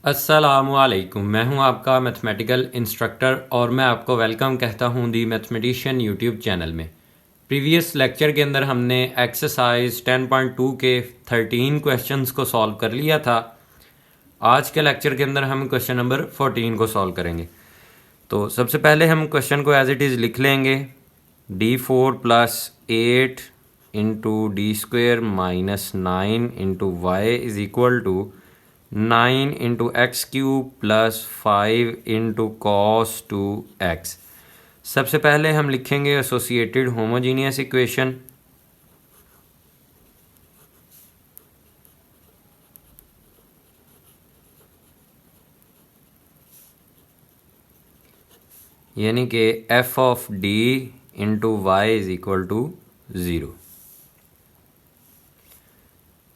अस्सलामुअलैकुम। मैं हूं आपका मैथमेटिकल इंस्ट्रक्टर और मैं आपको वेलकम कहता हूं दी मैथमेटिशियन यूट्यूब चैनल में। प्रीवियस लेक्चर के अंदर हमने एक्सरसाइज 10.2 के 13 क्वेश्चंस को सॉल्व कर लिया था। आज के लेक्चर के अंदर हम क्वेश्चन नंबर 14 को सॉल्व करेंगे। तो सबसे पहले हम क्वेश्चन को एज इट इज़ लिख लेंगे। d4 plus 8 into D square minus 9 into Y is equal to 9 into x cube plus 5 into cos 2x। सबसे पहले हम लिखेंगे एसोसिएटेड होमोजीनियस इक्वेशन। यानी कि f of d into Y is equal to 0।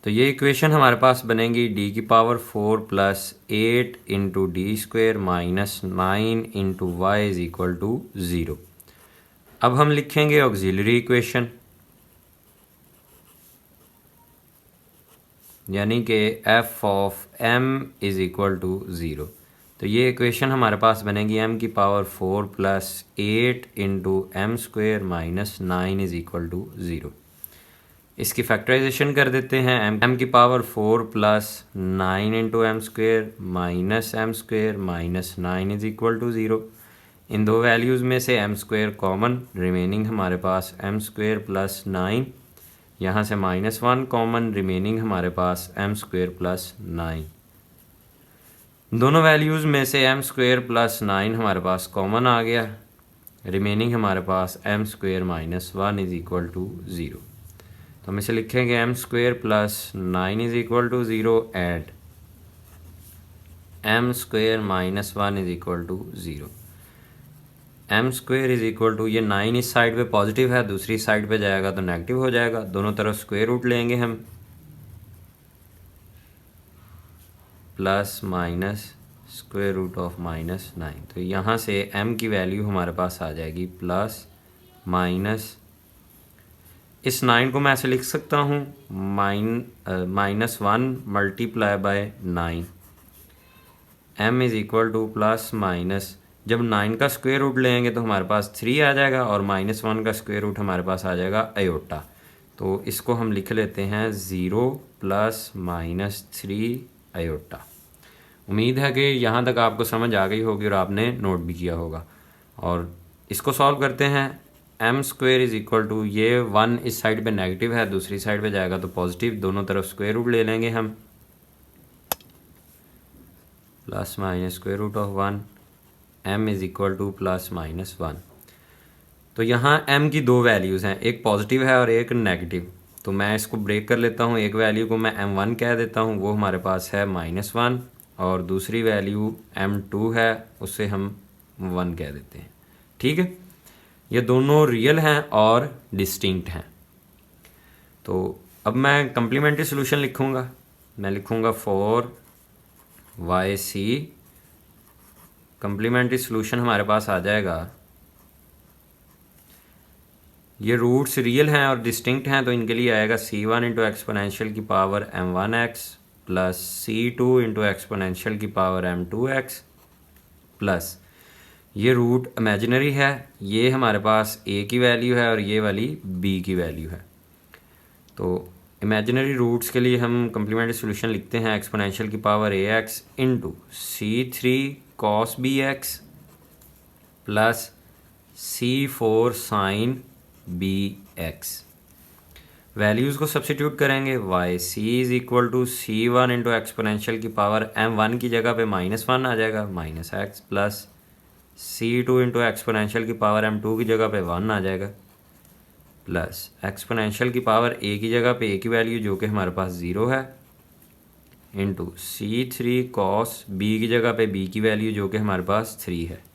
तो ये इक्वेशन हमारे पास बनेगी d की power 4 plus 8 into D square minus 9 into Y is equal to 0। अब हम लिखेंगे ऑक्सिलरी इक्वेशन, यानी कि f of m is equal to 0। तो ये इक्वेशन हमारे पास बनेगी m की power 4 plus 8 into M square minus 9 is equal to 0। इसकी फैक्टराइजेशन कर देते हैं। m की power 4 plus 9 into M square minus 9 is equal to 0। इन दो वैल्यूज़ में से m स्क्वेयर कॉमन, रिमेनिंग हमारे पास m स्क्वेयर प्लस 9। यहाँ से -1 कॉमन, रिमेनिंग हमारे पास m स्क्वेयर प्लस 9। दोनों वैल्यूज़ में से m स्क्वेयर प्लस 9 हमारे पास कॉमन आ गया, रिमेनिंग हमारे पास m square minus 1 is equal to 0। तो हम इसे लिखेंगे m square plus 9 is equal to 0 at m square minus 1 is equal to 0। m square is equal to, ये 9 इस साइड पे पॉजिटिव है, दूसरी साइड पे जाएगा तो नेगेटिव हो जाएगा। दोनों तरफ स्क्वेयर रूट लेंगे हम, plus minus square root of minus 9। तो यहाँ से m की वैल्यू हमारे पास आ जाएगी प्लस माइनस, इस 9 को मैं ऐसे लिख सकता हूँ -1 multiply by 9। m is equal to plus minus, जब 9 का स्क्वायर रूट लेंगे तो हमारे पास 3 आ जाएगा और -1 का स्क्वायर रूट हमारे पास आ जाएगा आयोटा। तो इसको हम लिख लेते हैं 0 प्लस माइनस 3 आयोटा। उम्मीद है कि यहाँ तक आपको समझ आ गई होगी और आपने नोट भी किया होगा। और इसको सॉल्व करते हैं। m square is equal to, ये 1 इस साइड पे नेगेटिव है, दूसरी साइड पे जाएगा तो पॉजिटिव, दोनों तरफ स्क्वायर रूट ले लेंगे हम, plus minus square root of 1, m is equal to plus minus 1। तो यहाँ m की दो वैल्यूज़ हैं, एक पॉजिटिव है और एक नेगेटिव। तो मैं इसको ब्रेक कर लेता हूँ, एक वैल्यू को मैं m1 कह देता हूँ, वो हमारे पास है -1, और दूसरी वैल्यू m2 है, उससे हम 1 कह देते हैं। ठीक है, ये दोनों रियल हैं और डिस्टिंक्ट हैं। तो अब मैं कम्प्लीमेंट्री सोल्यूशन लिखूँगा। मैं लिखूँगा 4yc, कम्प्लीमेंट्री सोल्यूशन हमारे पास आ जाएगा, ये रूट्स रियल हैं और डिस्टिंक्ट हैं तो इनके लिए आएगा c1 इंटू एक्सपोनेंशियल की power m1x plus c2 into exponential की पावर m2x प्लस, ये रूट इमेजिनरी है, ये हमारे पास a की वैल्यू है और ये वाली b की वैल्यू है। तो इमेजिनरी रूट्स के लिए हम कम्प्लीमेंट्री सोल्यूशन लिखते हैं एक्सपोनेंशियल की power ax into c3 cos bx plus c4 sin bx। Values को सब्सिट्यूट करेंगे, yc is equal to c1 into exponential की पावर m1 की जगह पे -1 आ जाएगा, minus X, plus c2 into exponential की पावर m2 की जगह पे 1 आ जाएगा, प्लस एक्सपोनेंशियल की पावर a की जगह पे a की वैल्यू जो कि हमारे पास 0 है, इंटू c3 cos b की जगह पे b की वैल्यू जो कि हमारे पास 3 है।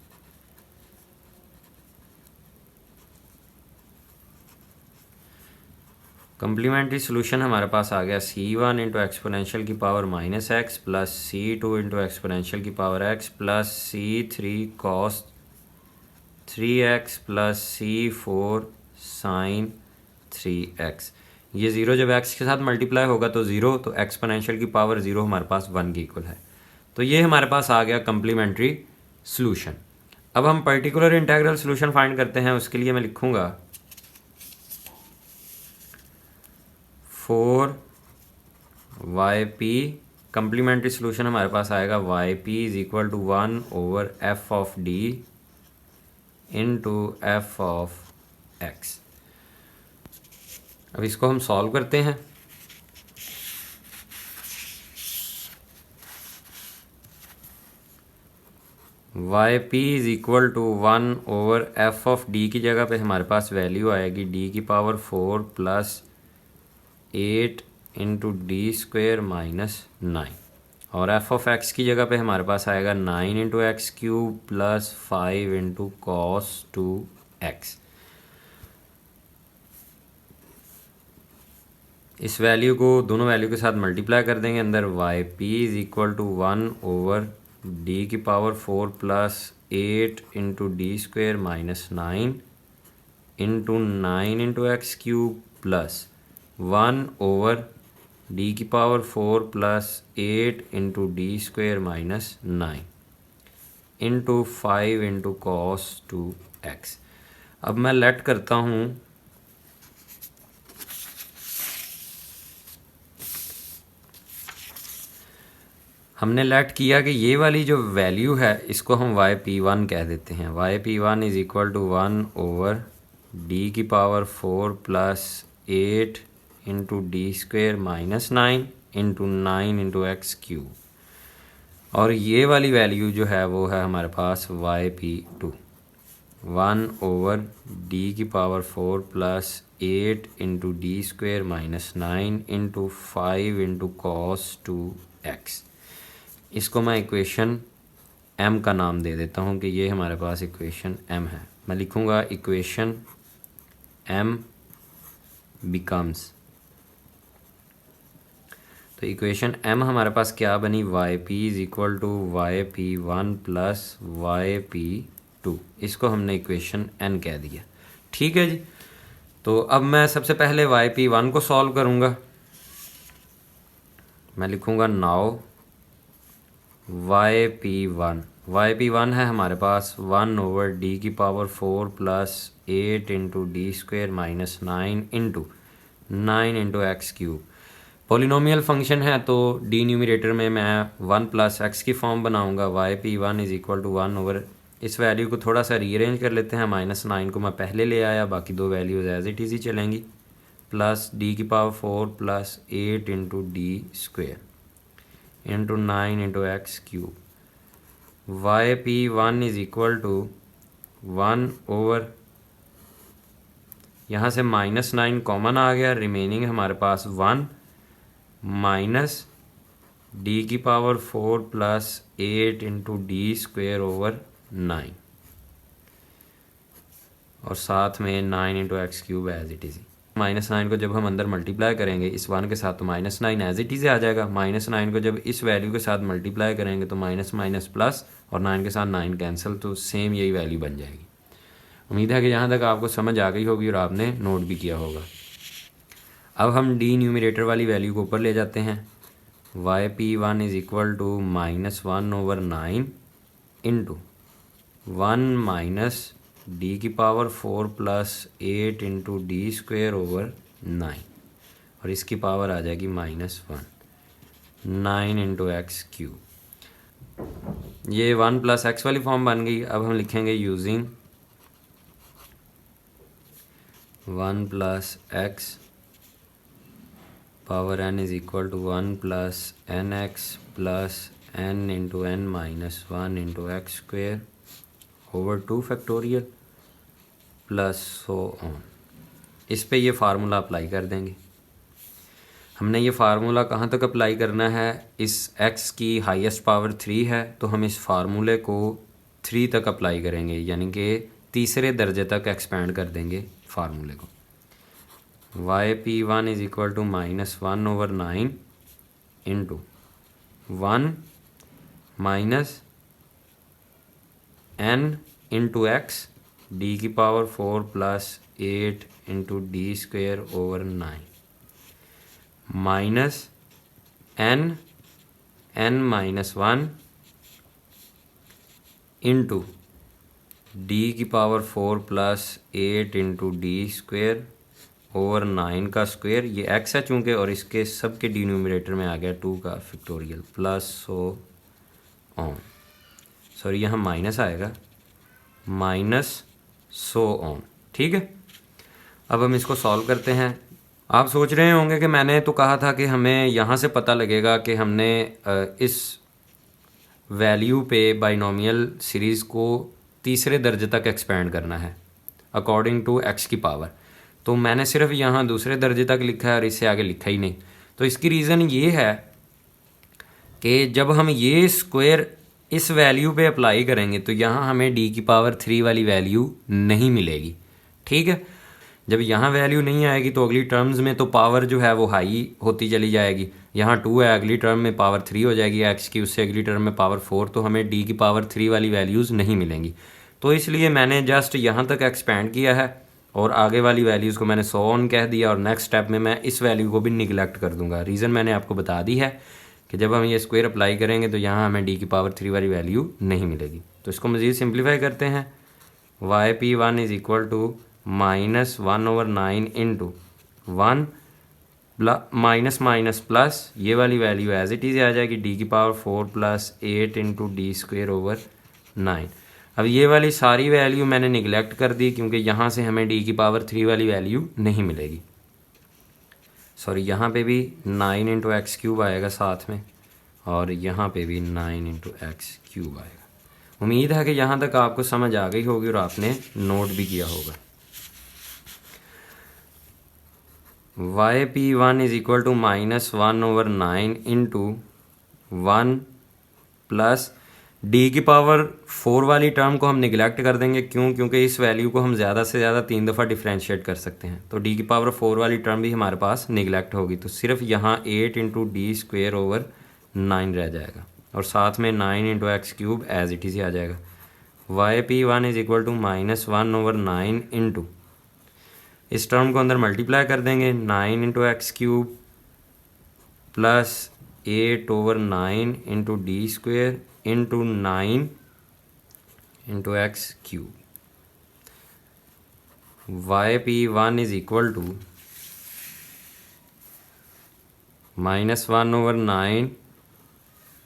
कम्प्लीमेंट्री सोल्यूशन हमारे पास आ गया c1 इंटू एक्सपोनेंशियल की power -x plus c2 into exponential की power x plus c3 cos 3x plus c4 sin 3x। ये 0 जब x के साथ मल्टीप्लाई होगा तो 0, तो एक्सपोनेंशियल की पावर 0 हमारे पास 1 के इक्वल है। तो ये हमारे पास आ गया कम्प्लीमेंट्री सॉल्यूशन। अब हम पर्टिकुलर इंटीग्रल सॉल्यूशन फाइंड करते हैं। उसके लिए मैं लिखूँगा 4yp कम्प्लीमेंट्री सॉल्यूशन हमारे पास आएगा yp is equal to 1/f of d into f of x। अब इसको हम सॉल्व करते हैं। yp is equal to 1/f of d की जगह पे हमारे पास वैल्यू आएगी d की power 4 plus 8 into D square minus 9, और f ऑफ x की जगह पे हमारे पास आएगा 9 into x cube plus 5 into cos 2x। इस वैल्यू को दोनों वैल्यू के साथ मल्टीप्लाई कर देंगे। अंदर yp is equal to 1/d की power 4 plus 8 into D square minus 9 into 9 into x cube plus 1/d की power 4 plus 8 into D square minus 9 into 5 into cos 2x। अब मैं लेट करता हूँ हमने लेट किया कि ये वाली जो वैल्यू है इसको हम yp1 कह देते हैं। yp1 is equal to 1/d की power 4 plus 8 into D square minus 9 into 9 into x cube, और ये वाली वैल्यू जो है वो है हमारे पास yp2 1/d की power 4 plus 8 into D square minus 9 into 5 into cos 2x। इसको मैं इक्वेशन m का नाम दे देता हूँ कि ये हमारे पास इक्वेशन m है। मैं लिखूँगा इक्वेशन m बिकम्स, तो इक्वेशन m हमारे पास क्या बनी, yp is equal to yp1 plus yp2। इसको हमने इक्वेशन n कह दिया। ठीक है जी। तो अब मैं सबसे पहले yp1 को सॉल्व करूँगा। मैं लिखूँगा नाउ yp1 है हमारे पास 1/d की power 4 plus 8 into D square minus 9 into 9 into x cube. Polynomial function है तो डी न्यूमरेटर में मैं 1 प्लस एक्स की फॉर्म बनाऊंगा। yp1 इज इक्वल टू 1/, इस वैल्यू को थोड़ा सा रीअरेंज कर लेते हैं। -9 को मैं पहले ले आया, बाकी दो वैल्यूज़ एज इट इज़ ही चलेंगी। प्लस डी की power 4 plus 8 into D square into 9 into x cube. yp1 is equal to 1/, यहाँ से -9 कॉमन आ गया, रिमेनिंग हमारे पास 1 माइनस डी की power 4 plus 8 into D square over 9, और साथ में 9 into x cube as it is. -9 को जब हम अंदर मल्टीप्लाई करेंगे इस 1 के साथ तो -9 एज इट इज़ आ जाएगा। -9 को जब इस वैल्यू के साथ मल्टीप्लाई करेंगे तो माइनस माइनस प्लस, और 9 के साथ 9 कैंसिल, तो सेम यही वैल्यू बन जाएगी। उम्मीद है कि यहाँ तक आपको समझ आ गई होगी और आपने नोट भी किया होगा। अब हम डी न्यूमरेटर वाली वैल्यू को ऊपर ले जाते हैं। yp1 is equal to -1/9 into 1 minus D की power 4 plus 8 into D square over 9, और इसकी पावर आ जाएगी -1, 9 इंटू एक्स क्यूब। ये 1 प्लस एक्स वाली फॉर्म बन गई। अब हम लिखेंगे using 1 plus X power n is equal to 1 plus N X plus n into n minus 1 into X square over 2 factorial plus so on. इस पे ये फार्मूला अप्लाई कर देंगे। हमने ये फार्मूला कहाँ तक अप्लाई करना है, इस x की हाईएस्ट पावर 3 है तो हम इस फार्मूले को 3 तक अप्लाई करेंगे, यानी कि तीसरे दर्जे तक एक्सपेंड कर देंगे फार्मूले को। yp1 is equal to -1/9 into 1 minus n into x D की power 4 plus 8 into D square over 9 minus n minus 1 into D की power 4 plus 8 into D square over 9 का स्क्वेयर, ये एक्स है चूँकि, और इसके सब के डिनोमिनेटर में आ गया 2 का factorial plus so on, sorry यहाँ माइनस आएगा, माइनस सो ऑन। ठीक है, अब हम इसको सॉल्व करते हैं। आप सोच रहे होंगे कि मैंने तो कहा था कि हमें यहाँ से पता लगेगा कि हमने इस वैल्यू पे बाइनोमियल सीरीज़ को तीसरे दर्जे तक एक्सपेंड करना है अकॉर्डिंग टू एक्स की पावर। तो मैंने सिर्फ यहाँ दूसरे दर्जे तक लिखा है और इससे आगे लिखा ही नहीं। तो इसकी रीज़न ये है कि जब हम ये स्क्वायर इस वैल्यू पे अप्लाई करेंगे तो यहाँ हमें डी की पावर 3 वाली वैल्यू नहीं मिलेगी। ठीक है, जब यहाँ वैल्यू नहीं आएगी तो अगली टर्म्स में तो पावर जो है वो हाई होती चली जाएगी। यहाँ 2 है, अगली टर्म में पावर 3 हो जाएगी एक्स की, उससे अगली टर्म में पावर 4, तो हमें डी की पावर 3 वाली वैल्यूज़ नहीं मिलेंगी। तो इसलिए मैंने जस्ट यहाँ तक एक्सपेंड किया है और आगे वाली वैल्यूज़ को मैंने 100 ऑन कह दिया, और नेक्स्ट स्टेप में मैं इस वैल्यू को भी निगलेक्ट कर दूंगा। रीज़न मैंने आपको बता दी है कि जब हम ये स्क्वायर अप्लाई करेंगे तो यहाँ हमें डी की पावर 3 वाली वैल्यू नहीं मिलेगी। तो इसको मज़ीद सिंप्लीफाई करते हैं। YP1 is equal to -1/9 into 1 minus minus plus, ये वाली वैल्यू एज इट इज़ आ जाएगी, डी की power 4 plus 8 into D square over 9। अब ये वाली सारी वैल्यू मैंने निगलेक्ट कर दी क्योंकि यहाँ से हमें डी की पावर 3 वाली वैल्यू नहीं मिलेगी। सॉरी, यहाँ पे भी 9 इंटू एक्स क्यूब आएगा साथ में, और यहाँ पे भी 9 इंटू एक्स क्यूब आएगा। उम्मीद है कि यहाँ तक आपको समझ आ गई होगी और आपने नोट भी किया होगा। YP1 is equal to -1/9 into 1 plus D की पावर 4 वाली टर्म को हम निगलेक्ट कर देंगे। क्यों? क्योंकि इस वैल्यू को हम ज़्यादा से ज़्यादा 3 दफ़ा डिफ्रेंशिएट कर सकते हैं, तो डी की पावर 4 वाली टर्म भी हमारे पास निगलेक्ट होगी। तो सिर्फ यहाँ 8 इंटू डी स्क्वेयर ओवर 9 रह जाएगा, और साथ में 9 into x cube as it is आ जाएगा। YP1 is equal to -1/9 into, इस टर्म को अंदर मल्टीप्लाई कर देंगे, 9 into x cube plus 8/9 into D square into 9 into x cube. YP1 is equal to -1/9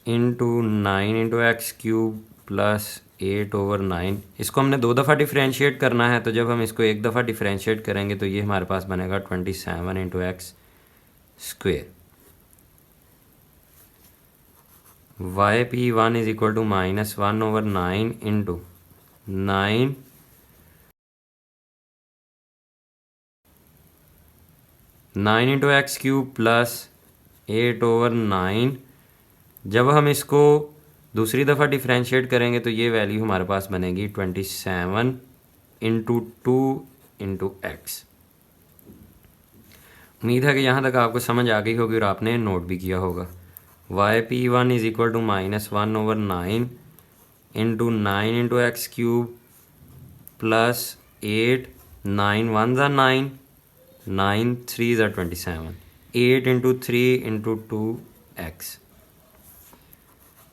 into 9 into x cube plus 8/9। इसको हमने 2 दफ़ा डिफ्रेंशिएट करना है, तो जब हम इसको 1 दफ़ा डिफ्रेंशिएट करेंगे तो ये हमारे पास बनेगा 27 into X square. YP1 is equal to -1/9 into 9 into x cube plus 8/9। जब हम इसको दूसरी दफ़ा डिफ्रेंशिएट करेंगे तो ये वैल्यू हमारे पास बनेगी 27 इंटू 2 इंटू एक्स। उम्मीद है कि यहाँ तक आपको समझ आ गई होगी और आपने नोट भी किया होगा। YP1 is equal to -1/9 into 9 into x cube plus 8, 9 1 ज़ा 9, 9 3 ज़ा 27, 8 into 3 into 2 X.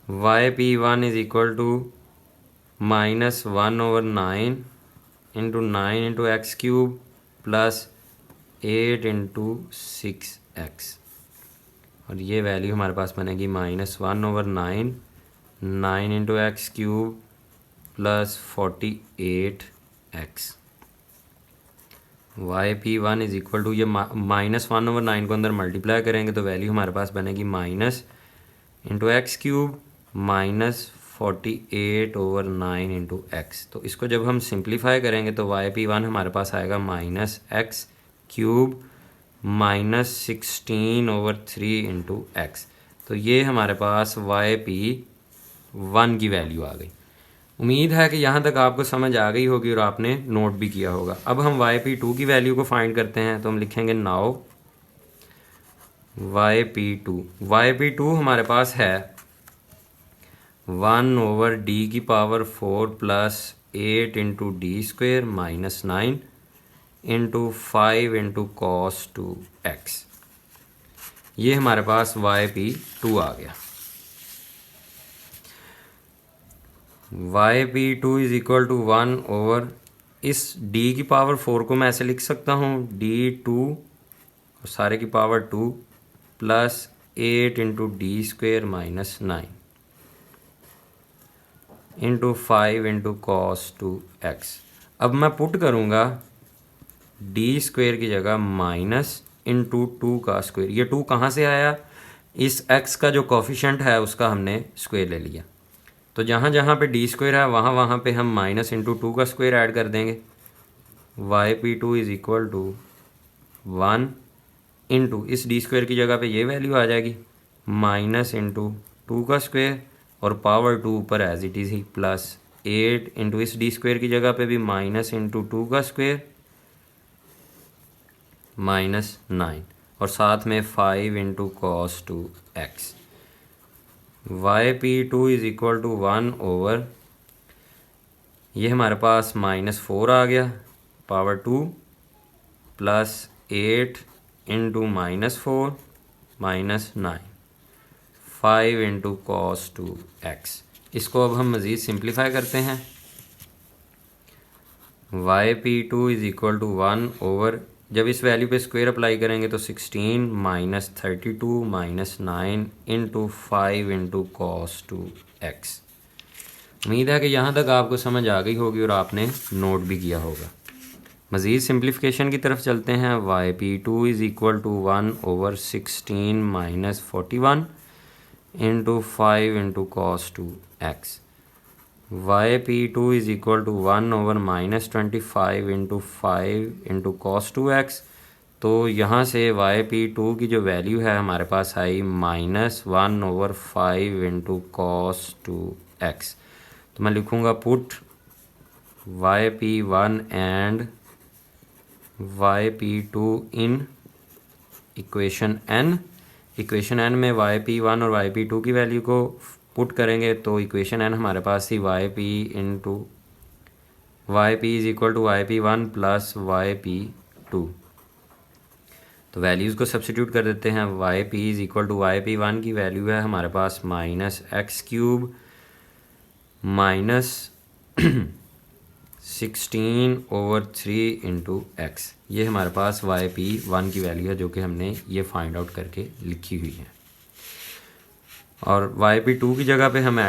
YP1 is equal to -1/9 into 9 into x cube plus 8 into 6 X, और ये वैल्यू हमारे पास बनेगी -1/9, 9 into x cube plus 48 X. YP1 is equal to, ये -1/9 को अंदर मल्टीप्लाई करेंगे तो वैल्यू हमारे पास बनेगी minus into x cube -48/9 into x. तो इसको जब हम सिंप्लीफाई करेंगे तो YP1 हमारे पास आएगा -x क्यूब -16/3 इंटू एक्स। तो ये हमारे पास YP1 की वैल्यू आ गई। उम्मीद है कि यहाँ तक आपको समझ आ गई होगी और आपने नोट भी किया होगा। अब हम YP2 की वैल्यू को फाइंड करते हैं, तो हम लिखेंगे नाउ YP2 हमारे पास है 1/d की power 4 plus 8 into D square minus 9 into 5 into cos 2x। ये हमारे पास YP2 आ गया। Y P two is equal to 1 over इस d की पावर 4 को मैं ऐसे लिख सकता हूँ d2 और सारे की power 2 plus 8 into D square minus 9 into 5 into cos 2x। अब मैं पुट करूँगा डी स्क्वेयर की जगह माइनस इंटू 2 का स्क्वेयर। ये 2 कहाँ से आया? इस x का जो कॉफिशेंट है उसका हमने स्क्वेयर ले लिया। तो जहाँ जहाँ पे डी स्क्वेयर है वहाँ वहाँ पे हम माइनस इंटू 2 का स्क्वेयर ऐड कर देंगे। Y P two is equal to 1 into इस डी स्क्वेयर की जगह पे ये वैल्यू आ जाएगी माइनस इंटू 2 का स्क्वेयर और पावर 2 ऊपर एज इट इज़ ही प्लस 8 इंटू इस डी स्क्वेयर की जगह पे भी माइनस इंटू 2 का स्क्वेयर माइनस 9 और साथ में 5 into cos 2x। Y P two is equal to 1 over ये हमारे पास -4 आ गया power 2 plus 8 into -4 minus 9 5 into cos 2x। इसको अब हम मज़ीद सिंप्लीफाई करते हैं। Y P two is equal to 1 over जब इस वैल्यू पे स्क्वायर अप्लाई करेंगे तो 16 minus 32 minus 9 into 5 into cos 2x। उम्मीद है कि यहाँ तक आपको समझ आ गई होगी और आपने नोट भी किया होगा। मज़ीद सिंप्लीफिकेशन की तरफ चलते हैं। Y P two is equal to 1 over 16 minus 41 into 5 into cos 2x। Y P two is equal to 1 over -25 into 5 into cos 2x। तो यहाँ से वाई पी टू की जो वैल्यू है हमारे पास आई -1 ओवर 5 इंटू कॉस 2x। तो मैं लिखूँगा put Y P one and Y P two in equation n। Equation n में वाई पी वन और वाई पी टू की वैल्यू को पुट करेंगे तो इक्वेशन n हमारे पास थी Y P into Y P is equal to Y P one plus Y P two. तो वैल्यूज़ को सब्सिट्यूट कर देते हैं। Y P is equal to Y P one की वैल्यू है हमारे पास -x³ minus 16 over 3 into x। ये हमारे पास वाई पी वन की वैल्यू है जो कि हमने ये फाइंड आउट करके लिखी हुई है। और वाई पी टू की जगह पे हम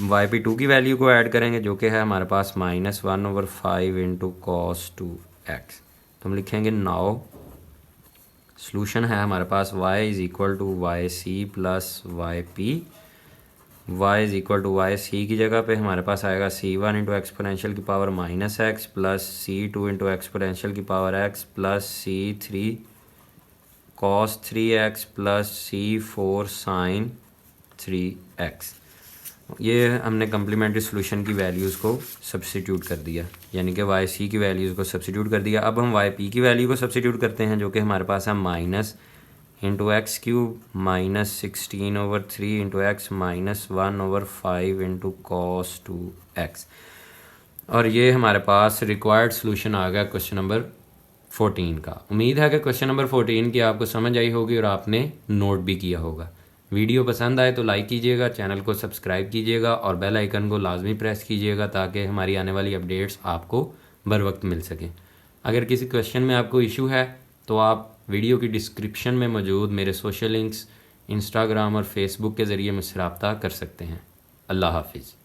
वाई पी टू की वैल्यू को ऐड करेंगे जो कि है हमारे पास -1 ओवर 5 इंटू कॉस 2x। तो हम लिखेंगे नाउ सॉल्यूशन है हमारे पास y is equal to Y C plus Y P. वाई is equal to Y C की जगह पे हमारे पास आएगा c1 इंटू एक्सपोनेंशियल की power -x plus c2 into exponential की power x plus c3 cos 3x plus c4 sine 3x। ये हमने कम्प्लीमेंट्री सॉल्यूशन की वैल्यूज़ को सब्स्टिट्यूट कर दिया, यानी कि वाई सी की वैल्यूज़ को सब्स्टिट्यूट कर दिया। अब हम वाई पी की वैल्यू को सब्स्टिट्यूट करते हैं जो कि हमारे पास है minus into x³ minus 16 over 3 into x minus 1 over 5 into cos 2x। और ये हमारे पास रिक्वायर्ड सॉल्यूशन आ गया क्वेश्चन नंबर 14 का। उम्मीद है कि क्वेश्चन नंबर 14 की आपको समझ आई होगी और आपने नोट भी किया होगा। वीडियो पसंद आए तो लाइक कीजिएगा, चैनल को सब्सक्राइब कीजिएगा और बेल आइकन को लाजमी प्रेस कीजिएगा ताकि हमारी आने वाली अपडेट्स आपको बर वक्त मिल सकें। अगर किसी क्वेश्चन में आपको इशू है तो आप वीडियो की डिस्क्रिप्शन में मौजूद मेरे सोशल लिंक्स इंस्टाग्राम और फेसबुक के ज़रिए मुझसे रब्ता कर सकते हैं। अल्लाह हाफिज़।